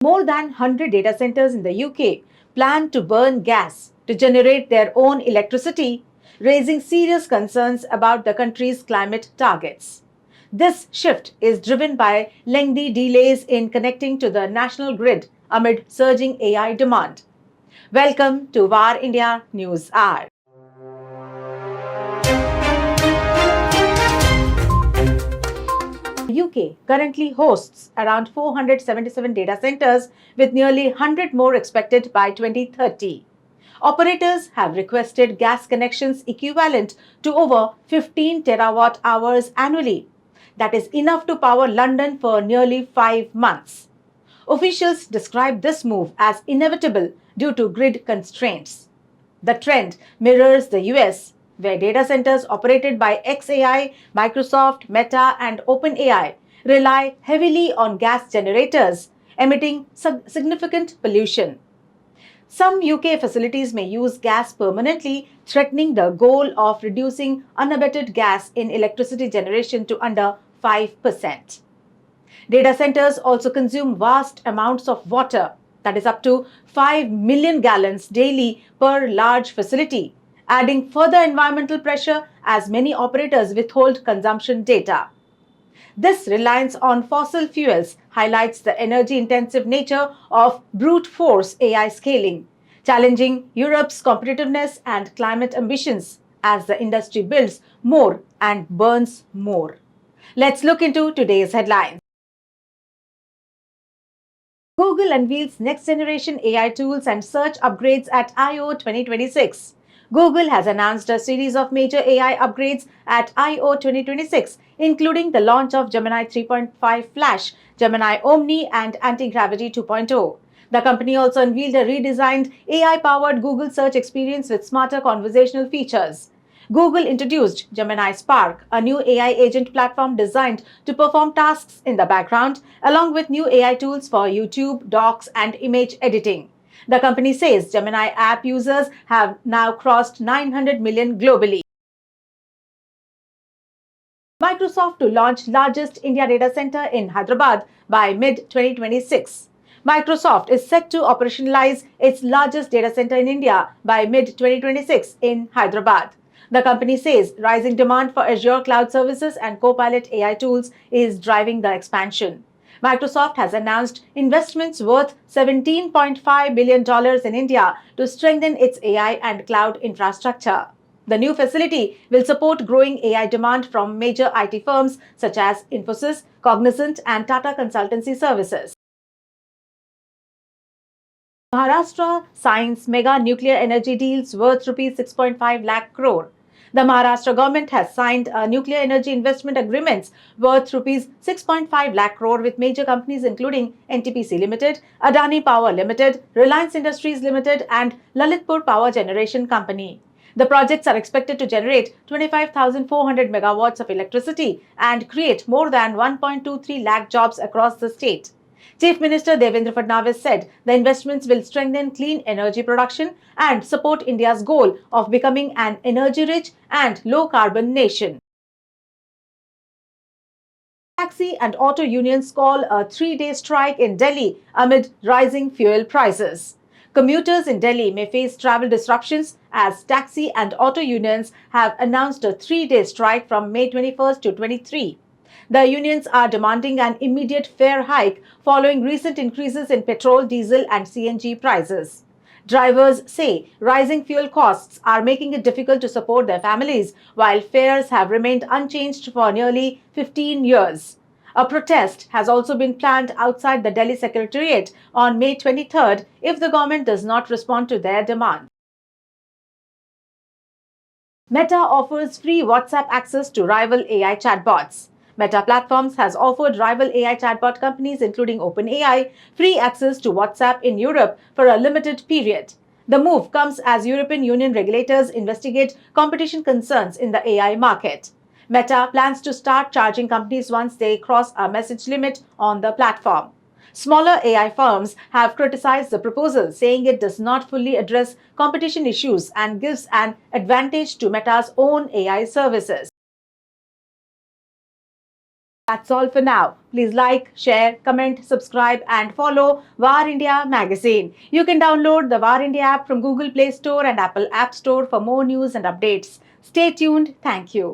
More than 100 data centers in the UK plan to burn gas to generate their own electricity, raising serious concerns about the country's climate targets. This shift is driven by lengthy delays in connecting to the national grid amid surging AI demand. Welcome to VAR India News Hour. The UK currently hosts around 477 data centers, with nearly 100 more expected by 2030. Operators have requested gas connections equivalent to over 15 terawatt hours annually. That is enough to power London for nearly 5 months. Officials describe this move as inevitable due to grid constraints. The trend mirrors the US, where data centers operated by xAI, Microsoft, Meta, and OpenAI rely heavily on gas generators, emitting significant pollution. Some UK facilities may use gas permanently, threatening the goal of reducing unabated gas in electricity generation to under 5%. Data centers also consume vast amounts of water, that is up to 5 million gallons daily per large facility, adding further environmental pressure as many operators withhold consumption data. This reliance on fossil fuels highlights the energy intensive nature of brute force AI scaling, challenging Europe's competitiveness and climate ambitions as the industry builds more and burns more. Let's look into today's headlines. Google unveils next generation AI tools and search upgrades at I/O 2026. Google has announced a series of major AI upgrades at I/O 2026, including the launch of Gemini 3.5 Flash, Gemini Omni, and Anti-Gravity 2.0. The company also unveiled a redesigned AI-powered Google search experience with smarter conversational features. Google introduced Gemini Spark, a new AI agent platform designed to perform tasks in the background, along with new AI tools for YouTube, Docs, and image editing. The company says Gemini app users have now crossed 900 million globally. Microsoft to launch largest India data center in Hyderabad by mid-2026. Microsoft is set to operationalize its largest data center in India by mid-2026 in Hyderabad. The company says rising demand for Azure cloud services and Copilot AI tools is driving the expansion. Microsoft has announced investments worth $17.5 billion in India to strengthen its AI and cloud infrastructure. The new facility will support growing AI demand from major IT firms such as Infosys, Cognizant, and Tata Consultancy Services. Maharashtra signs mega nuclear energy deals worth rupees 6.5 lakh crore. The Maharashtra government has signed nuclear energy investment agreements worth rupees 6.5 lakh crore with major companies including NTPC Limited, Adani Power Limited, Reliance Industries Limited, and Lalitpur Power Generation Company. The projects are expected to generate 25,400 megawatts of electricity and create more than 1.23 lakh jobs across the state. Chief Minister Devendra Fadnavis said the investments will strengthen clean energy production and support India's goal of becoming an energy-rich and low-carbon nation. Taxi and auto unions call a 3-day strike in Delhi amid rising fuel prices. Commuters in Delhi may face travel disruptions as taxi and auto unions have announced a 3-day strike from May 21st to 23. The unions are demanding an immediate fare hike following recent increases in petrol, diesel, and CNG prices. Drivers say rising fuel costs are making it difficult to support their families, while fares have remained unchanged for nearly 15 years. A protest has also been planned outside the Delhi Secretariat on May 23rd if the government does not respond to their demand. Meta offers free WhatsApp access to rival AI chatbots. Meta Platforms has offered rival AI chatbot companies, including OpenAI, free access to WhatsApp in Europe for a limited period. The move comes as European Union regulators investigate competition concerns in the AI market. Meta plans to start charging companies once they cross a message limit on the platform. Smaller AI firms have criticized the proposal, saying it does not fully address competition issues and gives an advantage to Meta's own AI services. That's all for now. Please like, share, comment, subscribe, and follow VAR India magazine. You can download the VAR India app from Google Play Store and Apple App Store for more news and updates. Stay tuned. Thank you.